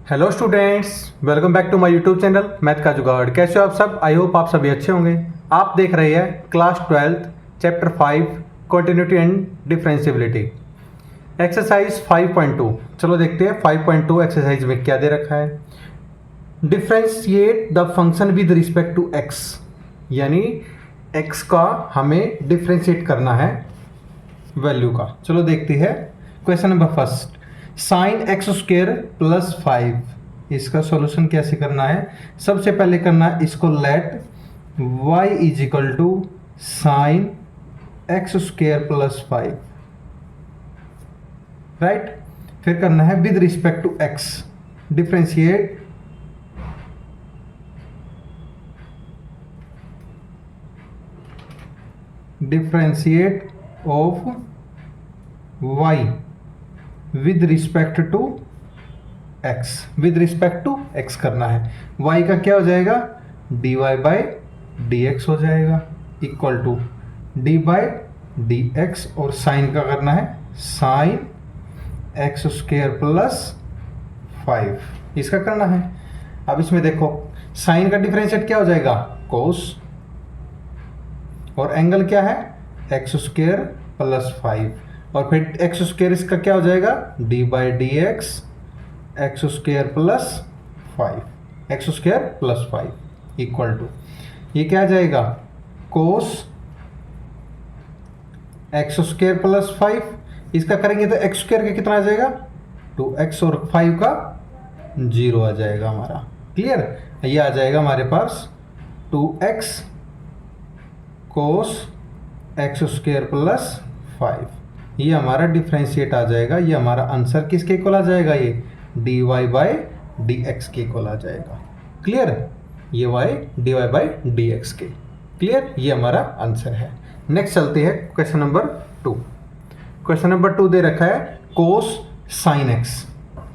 Hello students, welcome back to my YouTube channel math का जुगाड़। कैसे हो आप सब? आई होप आप सभी अच्छे होंगे। आप देख रहे हैं class 12 chapter 5 continuity and differentiability exercise 5.2। चलो देखते हैं 5.2 एक्सरसाइज में क्या दे रखा है। Differentiate the function with respect to x, यानी एक्स का हमें डिफ्रेंशिएट करना है वैल्यू का। चलो देखते हैं question number first. Sign x square plus 5, इसका सॉल्यूशन कैसे करना है? सबसे पहले करना है इसको let y is equal to sine x square plus 5, right. फिर करना है with respect to x, differentiate of y with respect to x, with respect to x करना है। y का क्या हो जाएगा? dy बाई डी एक्स हो जाएगा equal to d by d x, और साइन का करना है साइन एक्स स्क्वेयर प्लस 5, इसका करना है। अब इसमें देखो साइन का डिफरेंशिएट क्या हो जाएगा? कोस, और एंगल क्या है? एक्स स्क्वेयर प्लस 5, और फिर एक्स स्क्वेयर इसका क्या हो जाएगा? D by d x x square plus 5, x square plus 5 equal to ये क्या आ जाएगा? कोस एक्स स्क्वेयर प्लस 5, इसका करेंगे तो एक्स स्क्वेयर का कितना आ जाएगा? 2x, और 5 का 0 आ जाएगा हमारा। क्लियर? ये आ जाएगा हमारे पास 2x cos x square plus 5, ये हमारा डिफ्रेंशिएट आ जाएगा। ये हमारा आंसर किसके इक्वल आ जाएगा? ये d y by d x के इक्वल आ जाएगा। क्लियर? ये y d y by d x के। क्लियर? ये हमारा आंसर है। नेक्स्ट चलते हैं क्वेश्चन नंबर 2। क्वेश्चन नंबर 2 दे रखा है cos sine x,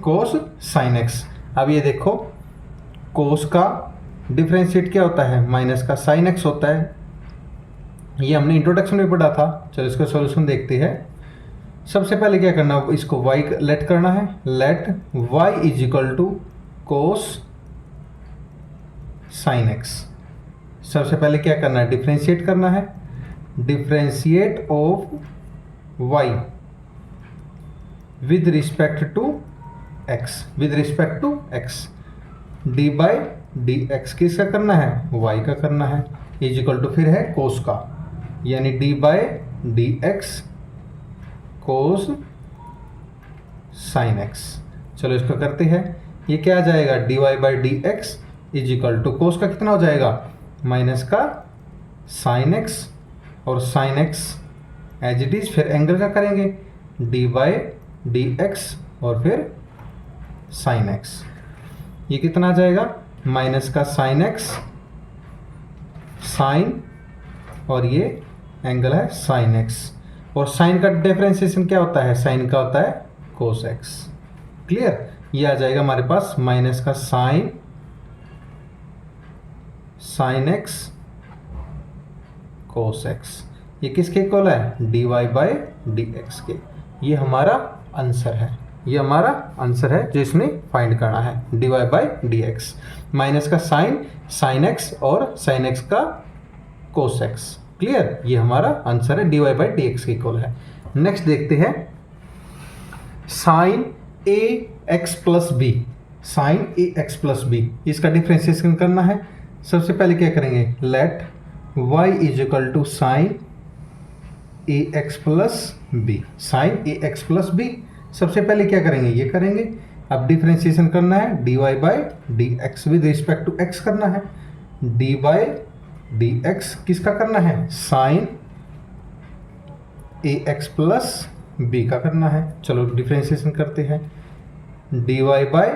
cos sine x. अब ये देखो कोस का डिफ्रेंशिएट क्या होता है? माइनस का साइन एक्स होता है। ये हमने इंट्रोडक्शन में पढ़ा था। चलो इसका सॉल्यूशन देखते हैं। सबसे पहले क्या करना है? इसको y लेट करना है। Let y is equal to cos sine x. सबसे पहले क्या करना है? डिफ्रेंशिएट करना है। Differentiate of y with respect to x, with respect to x, d by d x किसका करना है? y का करना है इज इक्वल टू फिर है कोस का, यानी d by d x cos sine x. चलो इसको करते हैं। ये क्या आ जाएगा? D y by d x is equal to cos का कितना हो जाएगा? माइनस का साइन एक्स, और sine x as it is. फिर एंगल का करेंगे डी बाई डी एक्स और फिर साइन एक्स। ये कितना आ जाएगा? माइनस का साइन एक्स साइन, और ये एंगल है साइन एक्स, और साइन का डिफरेंशिएशन क्या होता है? साइन का होता है कोस एक्स। क्लियर? ये आ जाएगा हमारे पास माइनस का sine sine x cos x. ये किसके इक्वल है? D y by d x के। ये हमारा आंसर है। ये हमारा आंसर है जो इसमें फाइंड करना है, d y by d x. Minus का साइन साइन एक्स और साइन एक्स का कोस एक्स। क्लियर? ये हमारा आंसर है, d y by d x के इक्वल है। नेक्स्ट देखते हैं sine a x plus b, sine a x plus b, इसका डिफ्रेंशिएशन करना है। सबसे पहले क्या करेंगे? Let y is equal to sine a x plus b, sine a x plus b. सबसे पहले क्या करेंगे? ये करेंगे। अब डिफ्रेंशिएशन करना है d y by d x with respect to x करना है। डी बाई डी एक्स किसका करना है? Sine a x plus b का करना है। चलो डिफ्रेंशिएशन करते हैं। D y by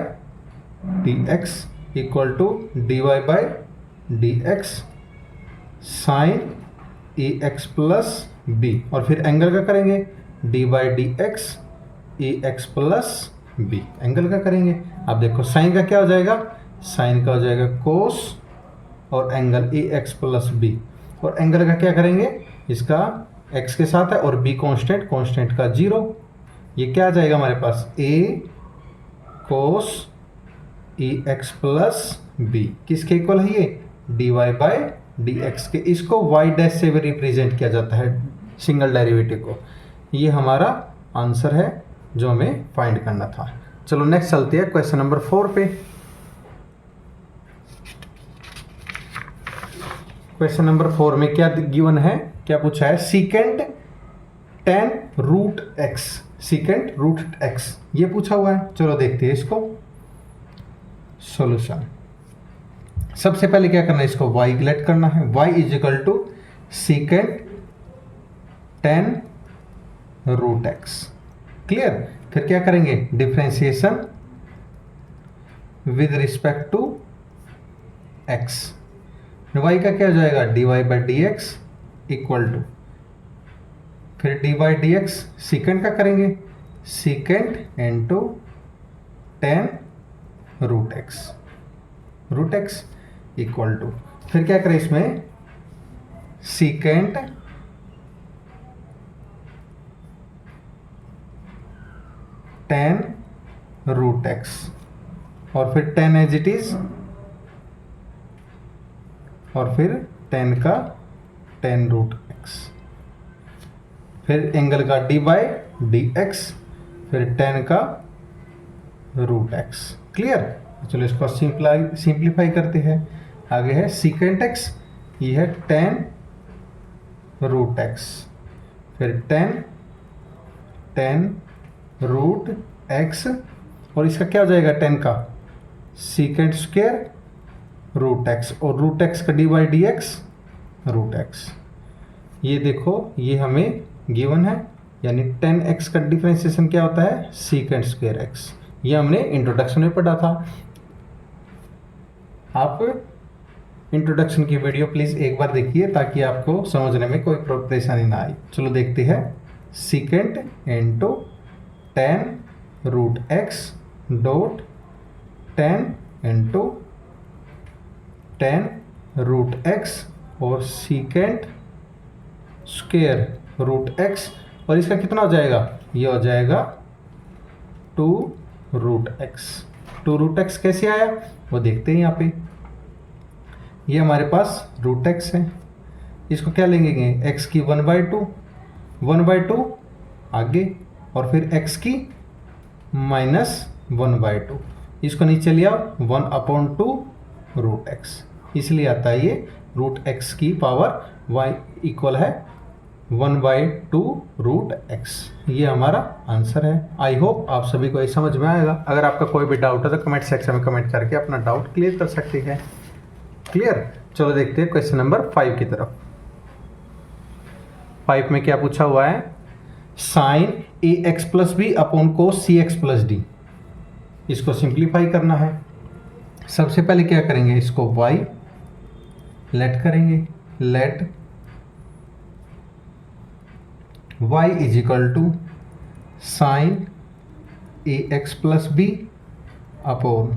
d x equal to d y by d x sine a x plus b, और फिर एंगल का करेंगे d by d x a x plus b, angle का करेंगे। अब देखो साइन का क्या हो जाएगा? साइन का हो जाएगा कोस, और angle a x plus b, और एंगल का क्या करेंगे? इसका x के साथ है और b कांस्टेंट, कांस्टेंट का 0। ये क्या आ जाएगा हमारे पास? a cos e x plus b किसके इक्वल है ये, d y by d x के। इसको वाई डैश से भी रिप्रेजेंट किया जाता है सिंगल डेरिवेटिव को। ये हमारा आंसर है जो हमें फाइंड करना था। चलो नेक्स्ट चलते हैं क्वेश्चन नंबर 4 पे। क्वेश्चन नंबर 4 में क्या गिवन है, क्या पूछा है, secant tan root x, secant root x ये पूछा हुआ है। चलो देखते हैं इसको सॉल्यूशन। सबसे पहले क्या करना है, इसको y लेट करना है। y is equal to secant tan root x. Clear. फिर क्या करेंगे, differentiation with respect to x। y का क्या हो जाएगा, dy by d x equal to, फिर d by d x secant का करेंगे, secant into tan root x equal to, फिर क्या करें इसमें, सीकेंट tan रूट एक्स और फिर tan एज इट इज, और फिर tan का tan रूट एक्स, फिर एंगल का डी बाई डी एक्स, फिर tan का रूट एक्स। क्लियर। चलो इसको सिंप्लीफाई करते हैं। आगे है सीकेंट एक्स, ये है tan रूट एक्स, फिर tan रूट एक्स, और इसका क्या हो जाएगा, tan का सीकेंट स्क्वायर रूट एक्स, और रूट एक्स का d by d x root x. ये देखो ये हमें गिवन है, यानी tan एक्स का डिफरेंशिएशन क्या होता है, सीकेंट स्क्वायर एक्स। ये हमने इंट्रोडक्शन में पढ़ा था। आप इंट्रोडक्शन की वीडियो प्लीज़ एक बार देखिए ताकि आपको समझने में कोई परेशानी ना आए। चलो देखते हैं, secant into tan root x dot tan into tan root x और सीकेंट स्क्वायर रूट एक्स, और इसका कितना हो जाएगा, ये हो जाएगा 2 रूट एक्स। 2 रूट एक्स कैसे आया वो देखते हैं। यहाँ पे ये हमारे पास रूट एक्स है, इसको क्या लेंगे, एक्स की 1/2 आगे, और फिर एक्स की -1/2, इसको नीचे लिया 1/2 रूट एक्स, इसलिए आता है ये रूट एक्स की पावर y इक्वल है 1/2 रूट एक्स। ये हमारा आंसर है। आई होप आप सभी को ये समझ में आएगा। अगर आपका कोई भी डाउट है तो कमेंट सेक्शन में कमेंट करके अपना डाउट क्लियर कर सकते हैं। क्लियर। चलो देखते हैं क्वेश्चन नंबर 5 की तरफ। 5 में क्या पूछा हुआ है, sine a x plus b upon cos c x plus d. इसको सिंप्लीफाई करना है। सबसे पहले क्या करेंगे, इसको y लेट करेंगे, let y is equal to sine a x plus b upon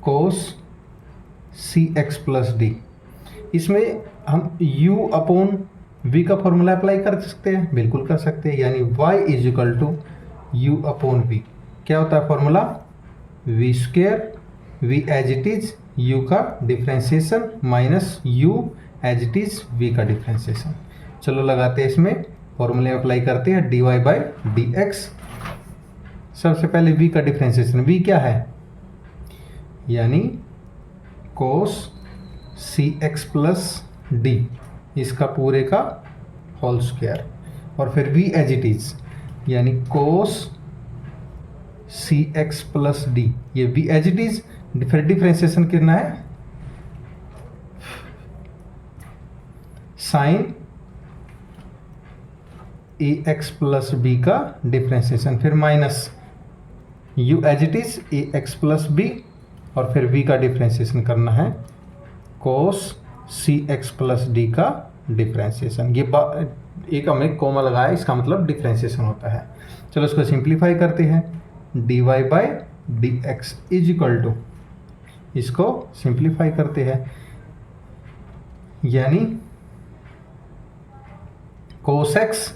cos c x plus d. इसमें हम u अपॉन v का फॉर्मूला अप्लाई कर सकते हैं, बिल्कुल कर सकते हैं, यानी y is equal to u upon v। क्या होता है formula, v square, v as it is u का differentiation minus u as it is v का डिफ्रेंशिएशन। चलो लगाते हैं, इसमें फॉर्मूले अप्लाई करते हैं, dy बाई डी एक्स। सबसे पहले v का डिफ्रेंशिएशन, v क्या है, यानी cos c x plus D, इसका पूरे का होल स्क्वायर, और फिर v एज इट इज, यानी cos c x plus d, ये v एज इट इज, फिर डिफ्रेंशिएशन कितना है, sine a x plus b का डिफ्रेंशिएशन, फिर minus u as it is a x plus b, और फिर v का डिफ्रेंशिएशन करना है cos c x plus d का डिफ्रेंशिएशन। ये एक हमें कॉमा लगाया, इसका मतलब डिफ्रेंशिएशन होता है। चलो इसको सिंप्लीफाई करते हैं, dy by d x is equal to, इसको सिंप्लीफाई करते हैं, यानी cos x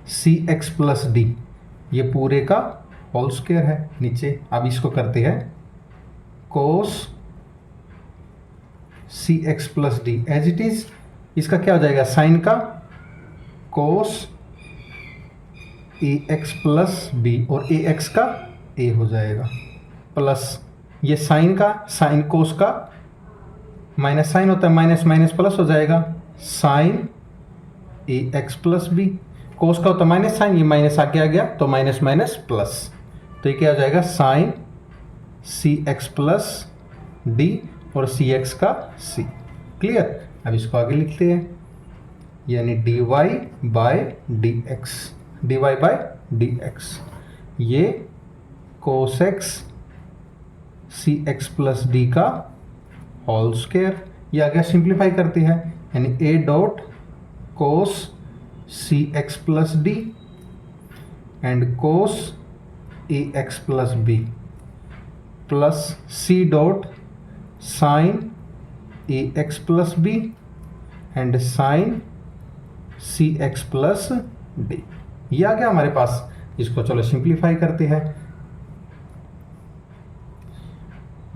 c x plus d, ये पूरे का होल स्क्वायर है नीचे। अब इसको करते हैं cos c x plus d as it is. इसका क्या हो जाएगा, साइन का cos a x plus b और ए एक्स का ए हो जाएगा, प्लस ये साइन का, साइन कोस का माइनस साइन होता है, माइनस माइनस प्लस हो जाएगा, sign a x plus B. कोस का होता है माइनस साइन, ये माइनस आगे आ गया तो माइनस माइनस प्लस, तो ये क्या हो जाएगा, sign c x plus d और सी एक्स का सी। क्लियर। अब इसको आगे लिखते हैं, यानी d y by d x, d y by d x, ये cos x c x plus d का होल स्क्वायर। ये आगे सिंप्लीफाई करती है, यानी a dot cos c x plus d and cos a x plus b plus c dot sine a x plus b and sine c x plus d. ये आ गया हमारे पास। इसको चलो सिंप्लीफाई करते हैं,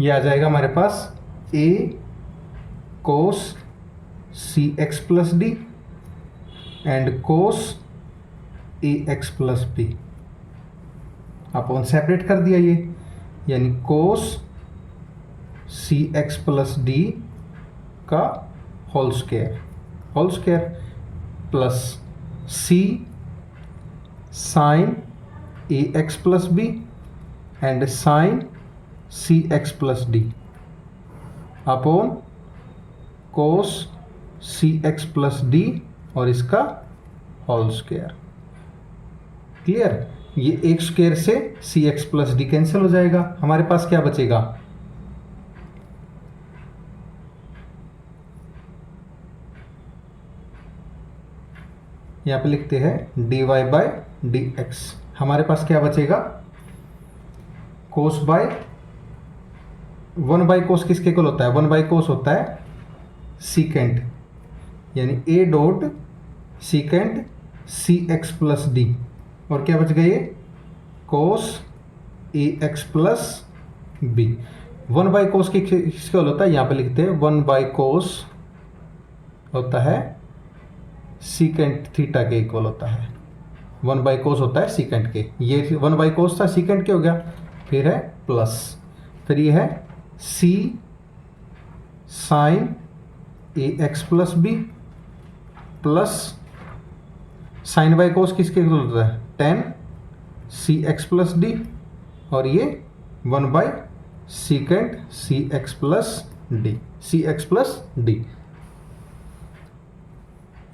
ये आ जाएगा हमारे पास a cos c x plus d and cos a x plus b अपन सेपरेट कर दिया ये, यानी cos c x plus d का whole square plus c sine a x plus b and sine c x plus d upon cos c x plus d और इसका whole square. Clear. ये एक स्क्वायर से c x plus d cancel हो जाएगा, हमारे पास क्या बचेगा, यहां पे लिखते हैं d y by d x. हमारे पास क्या बचेगा, कोस बाय 1 बाई कोस किसके इक्वल होता है, 1 बाई कोस होता है सीकेंट, यानी a dot secant c x plus d और क्या बच गए, cos a x plus b. 1 by cos किसके इक्वल होता है, यहाँ पे लिखते हैं 1 बाई कोस होता है सीकेंट थीटा के इक्वल होता है। 1 बाई कोस होता है सीकेंट के, ये 1 बाई कोस था सीकेंट के हो गया, फिर है प्लस, फिर ये है c sine a x plus b plus sine by cos किसके इक्वल होता है 10 सी एक्स प्लस डी और ये 1 by secant c x plus d, c x plus d.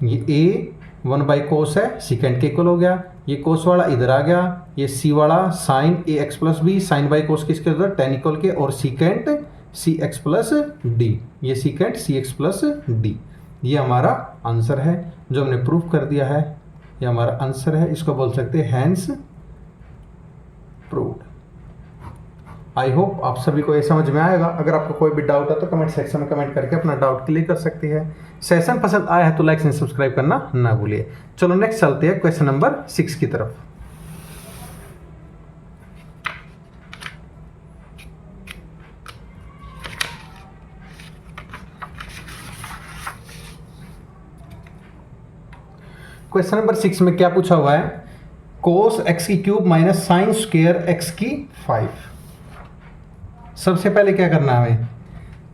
ये ए 1 बाई कोस है सीकेंट के इक्वल हो गया, ये कोस वाला इधर आ गया, ये सी वाला sine a x plus b, sine by cos किसके होता है 10 इक्वल के और secant c x plus d, ये secant c x plus d. ये हमारा आंसर है जो हमने प्रूफ कर दिया है, ये हमारा आंसर है, इसको बोल सकते हैं हैंस प्रूव्ड। आई होप आप सभी को ये समझ में आएगा। अगर आपको कोई भी डाउट है तो कमेंट सेक्शन में कमेंट करके अपना डाउट क्लियर कर सकती है। सेशन पसंद आया है तो लाइक एंड सब्सक्राइब करना ना भूलिए। चलो नेक्स्ट चलते हैं क्वेश्चन नंबर 6 की तरफ। क्वेश्चन नंबर 6 में क्या पूछा हुआ है, कोस एक्स की cube minus sign square x की 5। सबसे पहले क्या करना है हमें,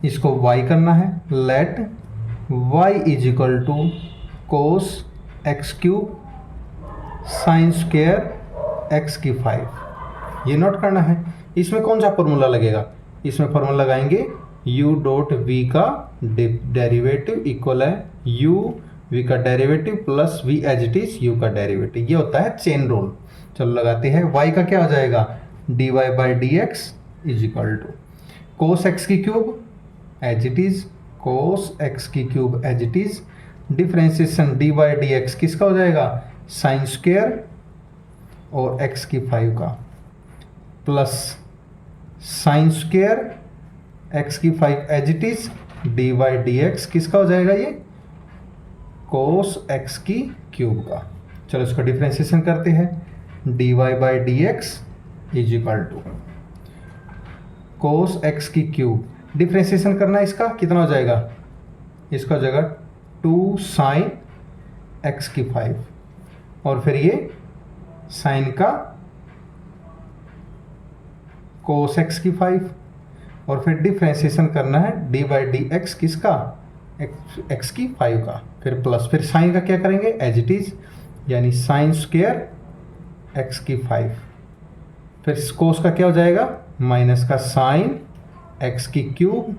इसको y करना है, let y is equal to cos x cube sine square x की 5। ये नोट करना है। इसमें कौन सा फॉर्मूला लगेगा, इसमें फॉर्मूला लगाएंगे u डॉट v का डेरिवेटिव इक्वल है u v का derivative plus v as it is u का डेरिवेटिव। ये होता है चेन रूल। चलो लगाते हैं, y का क्या हो जाएगा dy by d x is equal to cos x की cube as it is, cos x की cube as it is, differentiation d by d x किसका हो जाएगा साइन स्क्वायर और एक्स की 5 का प्लस साइन स्क्वायर एक्स की 5 as it is, d by d x किसका हो जाएगा ये कोस एक्स की क्यूब का। चलो इसको डिफ्रेंसिएशन करते हैं, d y by d x is equal to cos x की क्यूब, डिफ्रेंसिएशन करना है इसका, कितना हो जाएगा, इसका हो जाएगा 2 साइन एक्स की 5, और फिर ये साइन का कोस एक्स की 5, और फिर डिफ्रेंसिएशन करना है डी बाई डी एक्स किसका, एक्स की 5 का, फिर प्लस, फिर साइन का क्या करेंगे एज इट इज, यानी साइन स्क्वेयर एक्स की 5, फिर कोस का क्या हो जाएगा माइनस का साइन एक्स की क्यूब,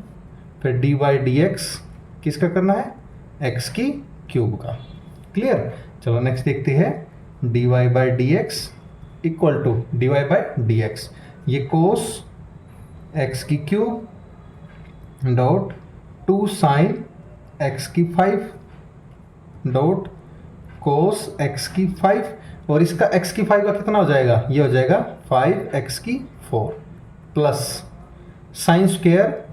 फिर डी बाई डी एक्स किसका करना है, एक्स की क्यूब का। क्लियर। चलो नेक्स्ट देखते हैं, d y by d x equal to d y by d x, ये कोस एक्स की क्यूब डॉट 2 साइन एक्स की 5 डॉट कोस एक्स की 5, और इसका x की 5 का कितना हो जाएगा, ये हो जाएगा 5x की 4 प्लस साइन स्क्वेयर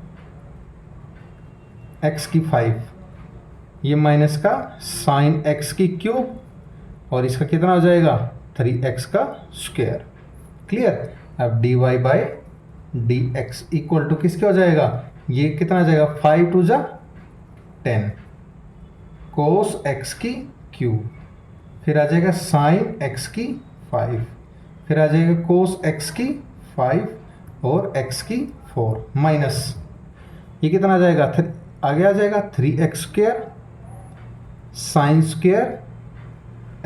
x की 5, ये माइनस का साइन x की क्यूब, और इसका कितना हो जाएगा 3x का स्क्वायर। क्लियर। अब dy by d x equal to किसके हो जाएगा, ये कितना आ जाएगा 5 टू जा 10 कोस एक्स की क्यूब, फिर आ जाएगा साइन एक्स की 5, फिर आ जाएगा कोस एक्स की 5 और एक्स की 4 माइनस, ये कितना आ जाएगा आगे आ जाएगा 3x square sine square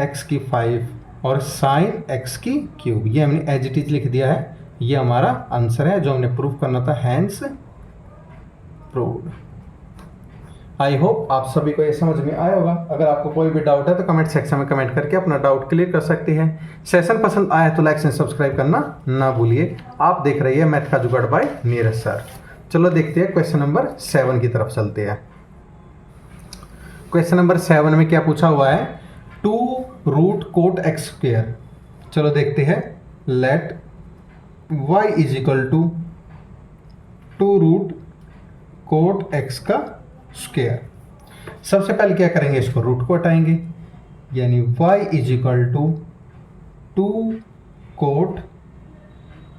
x की 5 और साइन एक्स की क्यूब, ये हमने एज इट इज लिख दिया है। ये हमारा आंसर है जो हमने प्रूफ करना था, हैंस प्रूव्ड। आई होप आप सभी को ये समझ में आया होगा। अगर आपको कोई भी डाउट है तो कमेंट सेक्शन में कमेंट करके अपना डाउट क्लियर कर सकते हैं। सेशन पसंद आया तो लाइक एंड सब्सक्राइब करना ना भूलिए। आप देख रही है मैथ का जुगाड़ बाय नीरज सर। चलो देखते हैं क्वेश्चन नंबर 7 की तरफ चलते हैं। क्वेश्चन नंबर 7 में क्या पूछा हुआ है, 2 रूट कोट एक्स स्क्वेयर। चलो देखते हैं, let y is equal to 2 root cot x का स्क्वायर। सबसे पहले क्या करेंगे, इसको रूट को हटाएंगे, यानी y is equal to 2 cot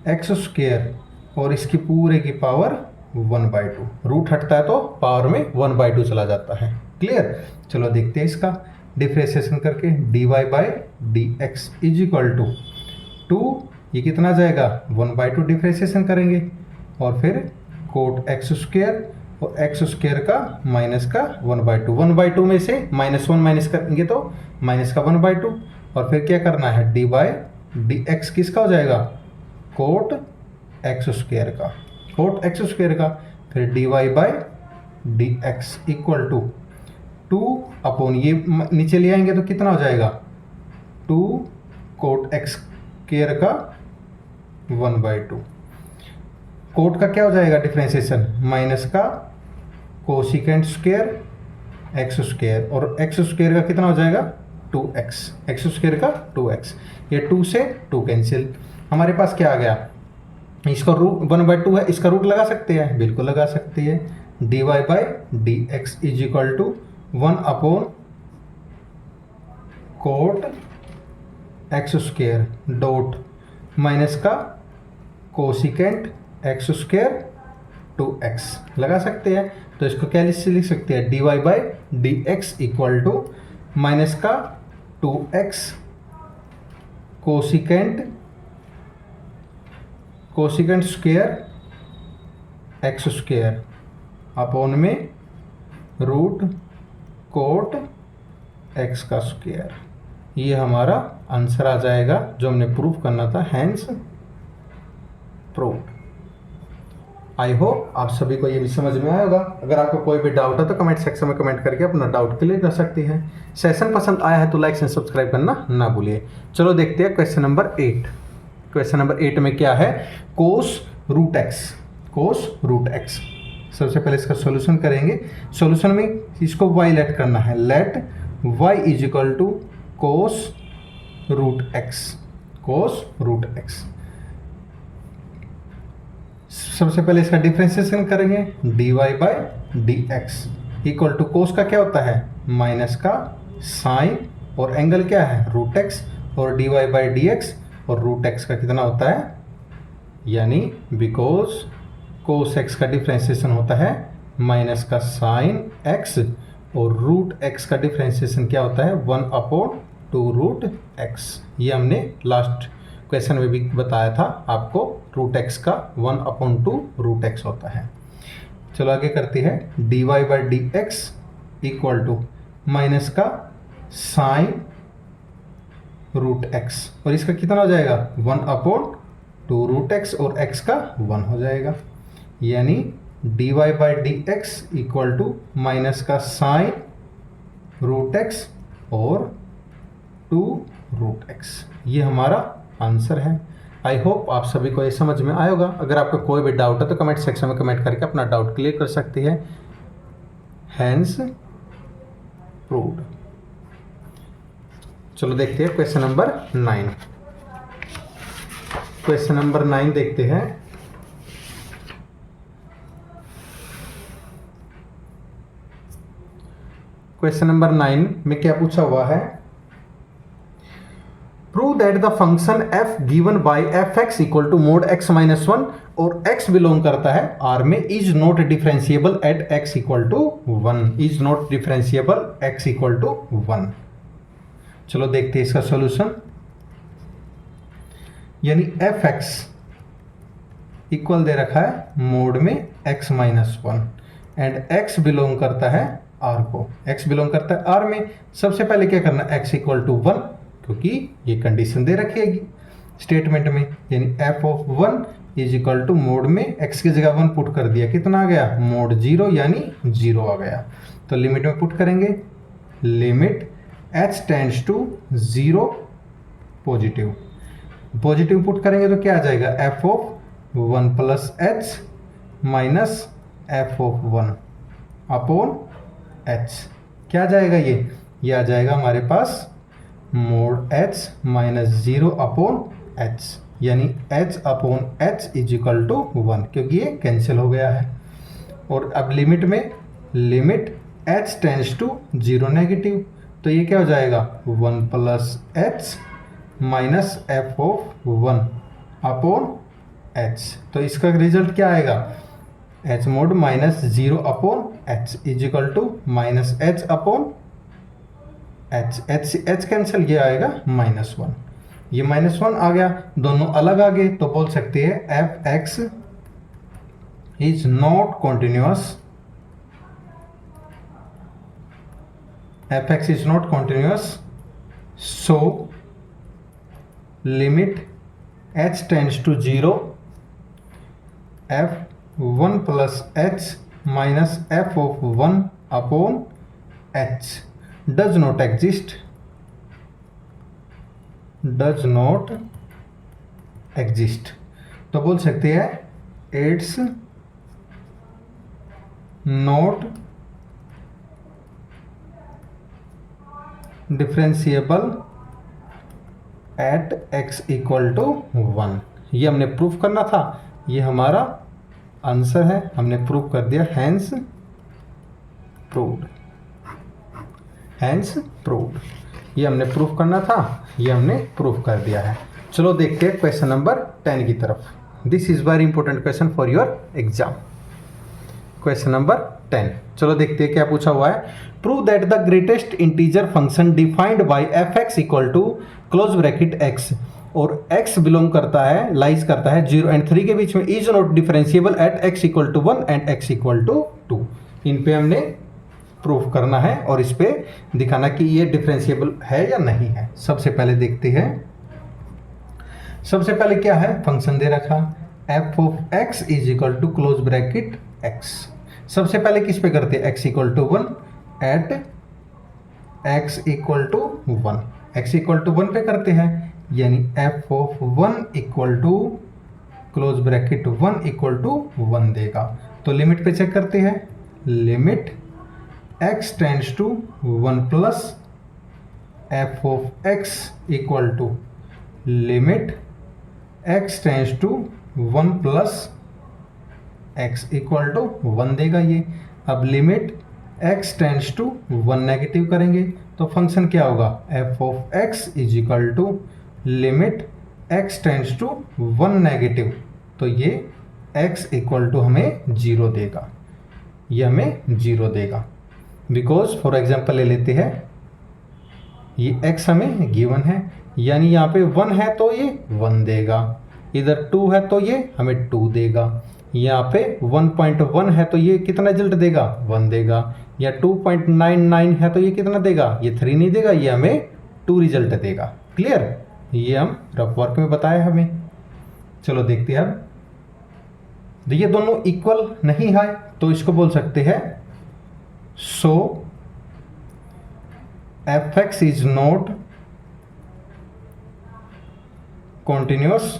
x square और इसकी पूरे की पावर 1/2। रूट हटता है तो पावर में 1/2 चला जाता है। क्लियर। चलो देखते हैं इसका डिफरेंशिएशन करके, dy by d x is equal to 2, ये कितना जाएगा 1/2 डिफरेंशिएशन करेंगे, और फिर कोट एक्स स्क्वायर और एक्स स्क्वायर का माइनस का 1/2, 1/2 में से -1 माइनस करेंगे तो माइनस का 1/2, और फिर क्या करना है डी बाई डी एक्स किसका हो जाएगा, कोट एक्स स्क्वायर का, कोट एक्स स्क्वायर का, फिर d y by d x equal to 2 upon ये नीचे ले आएंगे तो कितना हो जाएगा 2 कोट एक्स स्क्वायर का 1/2। कोट का क्या हो जाएगा डिफरेंशिएशन, माइनस का कोसिकेंट स्क्वायर एक्स स्क्वायर, और एक्स स्क्वायर का कितना हो जाएगा 2x, एक्स स्क्वायर का 2x, ये 2 से 2 कैंसिल। हमारे पास क्या आ गया, इसका रूट 1/2 है, इसका रूट लगा सकते हैं, बिल्कुल लगा सकते हैं। D y by d x is equal to 1 upon cot x square dot minus का कोसिकेंट एक्स स्क्वायर 2x लगा सकते हैं। तो इसको क्या लिख सकते हैं, d y by d x equal to minus का 2x cosecant square x square upon में रूट कोट एक्स का स्क्वायर। ये हमारा आंसर आ जाएगा जो हमने प्रूफ करना था, हैंस प्रूव्ड। आई होप आप सभी को ये भी समझ में आया होगा। अगर आपको कोई भी डाउट है तो कमेंट सेक्शन में कमेंट करके अपना डाउट क्लियर कर सकते हैं। सेशन पसंद आया है तो लाइक एंड सब्सक्राइब करना ना भूलिए। चलो देखते हैं क्वेश्चन नंबर 8। क्वेश्चन नंबर 8 में क्या है, कोस root x, cos root x. सबसे पहले इसका सॉल्यूशन करेंगे। सॉल्यूशन में इसको y लेट करना है, let y is equal to cos root x, cos root x. सबसे पहले इसका डिफरेंशिएशन करेंगे, d y by d x equal to cos का क्या होता है माइनस का साइन और एंगल क्या है रूट एक्स, और d y by d x और रूट एक्स का कितना होता है, यानी बिकॉज कोस एक्स का डिफ्रेंशिएशन होता है माइनस का साइन एक्स, और रूट एक्स का डिफ्रेंशिएशन क्या होता है 1/2 रूट एक्स। ये हमने लास्ट क्वेश्चन में भी बताया था आपको, रूट एक्स का 1/2 रूट एक्स होता है। चलो आगे करते हैं, dy by d x equal to minus का साइन रूट एक्स, और इसका कितना हो जाएगा 1/2 रूट एक्स, और x का 1 हो जाएगा, यानी dy by d x equal to minus का साइन रूट एक्स और 2 रूट एक्स। ये हमारा आंसर है। आई होप आप सभी को ये समझ में आया होगा। अगर आपका कोई भी डाउट है तो कमेंट सेक्शन में कमेंट करके अपना डाउट क्लियर कर सकते हैं। Hence proved. चलो देखते हैं क्वेश्चन नंबर 9। क्वेश्चन नंबर 9 देखते हैं। क्वेश्चन नंबर 9 में क्या पूछा हुआ है, prove that the function f given by fx equal to mod x minus 1 और x बिलोंग करता है R में, is not differentiable at x equal to 1, is not differentiable x equal to 1। चलो देखते हैं इसका सॉल्यूशन। यानी fx इक्वल दे रखा है मोड में x minus 1 and x belong करता है R को, x बिलोंग करता है R में। सबसे पहले क्या करना, x इक्वल टू 1, क्योंकि ये कंडीशन दे रखी स्टेटमेंट में, यानी f of 1 is equal to mod में x की जगह 1 पुट कर दिया, कितना आ गया मोड 0 यानी 0 आ गया। तो लिमिट में पुट करेंगे, limit h tends to 0 positive, positive put करेंगे तो क्या आ जाएगा f of 1 plus h minus f of 1 upon h। क्या जाएगा ये आ जाएगा हमारे पास mod h minus 0 upon h, यानी h upon h is equal to 1, क्योंकि ये कैंसिल हो गया है। और अब लिमिट में, limit h tends to 0 negative, तो ये क्या हो जाएगा 1 plus h minus f of 1 upon h। तो इसका रिजल्ट क्या आएगा, h mod minus 0 upon h is equal to minus h upon h cancel, ये आएगा -1, ये -1 आ गया, दोनों अलग आ गए, तो बोल सकते हैं f(x) is not continuous, f(x) is not continuous, so limit h tends to 0 f(1 plus h minus f of 1 upon h does not exist, does not exist। तो बोल सकते हैं it's not differentiable at x equal to 1। ये हमने proof करना था, ये हमारा आंसर है, हमने प्रूफ कर दिया, हैंस प्रूव्ड, हैंस प्रूव्ड। ये हमने प्रूफ करना था, ये हमने प्रूफ कर दिया है। चलो देखते हैं क्वेश्चन नंबर 10 की तरफ। This is very important question for your exam. Question number 10, चलो देखते हैं क्या पूछा हुआ है। Prove that the greatest integer function defined by f(x) equal to close bracket x, और x बिलोंग करता है, लाइज करता है 0 एंड 3 के बीच में, is not differentiable at x equal to 1 and x equal to 2। इन पे हमने प्रूफ करना है और इस पे दिखाना कि ये डिफरेंशिएबल है या नहीं है। सबसे पहले देखते हैं, सबसे पहले क्या है, फंक्शन दे रखा f of x is equal to close bracket x। सबसे पहले किस पे करते हैं, x equal to 1 at x equal to 1, x equal to 1 पे करते हैं, यानी f of 1 equal to close bracket 1 equal to 1 देगा। तो लिमिट पे चेक करते हैं, limit x tends to 1 plus f of x equal to limit x tends to 1 plus x equal to 1 देगा ये। अब limit x tends to 1 negative करेंगे तो फंक्शन क्या होगा, f of x is equal to limit x tends to 1 negative, तो ये x equal to हमें 0 देगा, ये हमें 0 देगा। बिकॉज फॉर एग्जांपल ले लेते हैं, ये x हमें गिवन है, यानी यहाँ पे 1 है तो ये 1 देगा, इधर 2 है तो ये हमें 2 देगा, यहाँ पे 1.1 है तो ये कितना रिजल्ट देगा, 1 देगा, या 2.99 है तो ये कितना देगा, ये 3 नहीं देगा, ये हमें 2 रिजल्ट देगा। क्लियर, ये हम रफ वर्क में बताया हमें। चलो देखते हैं अब। ये दोनों इक्वल नहीं है तो इसको बोल सकते हैं so fx is not continuous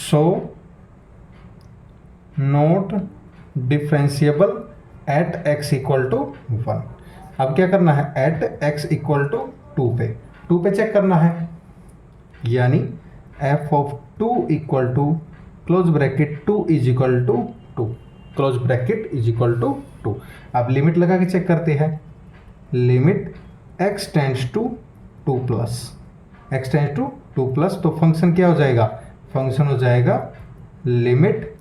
so not differentiable at x equal to 1। अब क्या करना है, एट x इक्वल टू 2 पे चेक करना है, यानी f of 2 equal to close bracket 2 is equal to 2, close bracket is equal to 2। अब limit लगा के चेक करते हैं, limit x tends to 2 plus, x tends to 2 plus, तो फंक्शन क्या हो जाएगा, फंक्शन हो जाएगा limit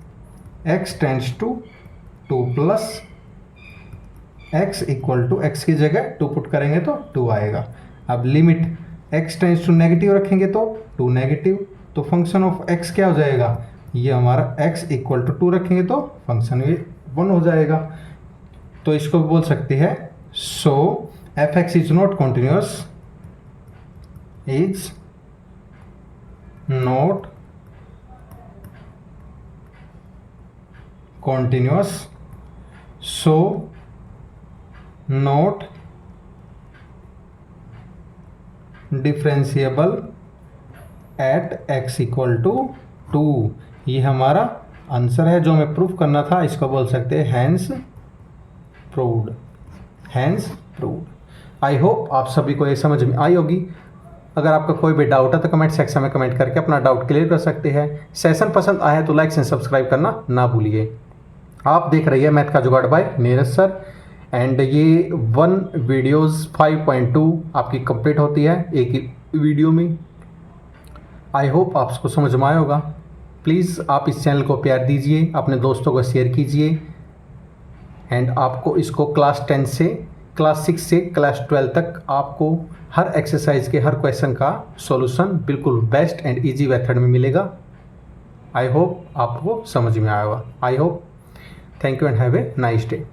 x tends to 2 plus x equal to, x की जगह 2 पुट करेंगे तो 2 आएगा। अब limit x tends to negative रखेंगे तो 2 नेगेटिव, तो फंक्शन ऑफ x क्या हो जाएगा, ये हमारा x इक्वल टू 2 रखेंगे तो फंक्शन ये 1 हो जाएगा। तो इसको बोल सकते हैं so fx is not continuous, is not continuous so not differentiable at x equal to 2। ये हमारा आंसर है जो हमें प्रूफ करना था, इसको बोल सकते हैं hence proved, hence proved. I hope आप सभी को ये समझ में आई होगी। अगर आपका कोई भी डाउट है तो कमेंट सेक्शन में कमेंट करके अपना डाउट क्लियर कर सकते हैं। सेशन पसंद आया तो लाइक एंड सब्सक्राइब करना ना भूलिए। आप देख रही है मैथ का जुगाड़ बाय नीरज सर, एंड ये 1 वीडियोस 5.2 आपकी कंप्लीट होती है एक ही वीडियो में। आई होप आपको समझ में आया होगा। प्लीज़ आप इस चैनल को प्यार दीजिए, अपने दोस्तों को शेयर कीजिए, एंड आपको इसको क्लास 10 से क्लास 6 से क्लास 12 तक आपको हर एक्सरसाइज के हर क्वेश्चन का सॉल्यूशन बिल्कुल बेस्ट एंड इजी मेथड में मिलेगा। आई होप आपको समझ में आया होगा। I hope, thank you and have a nice day.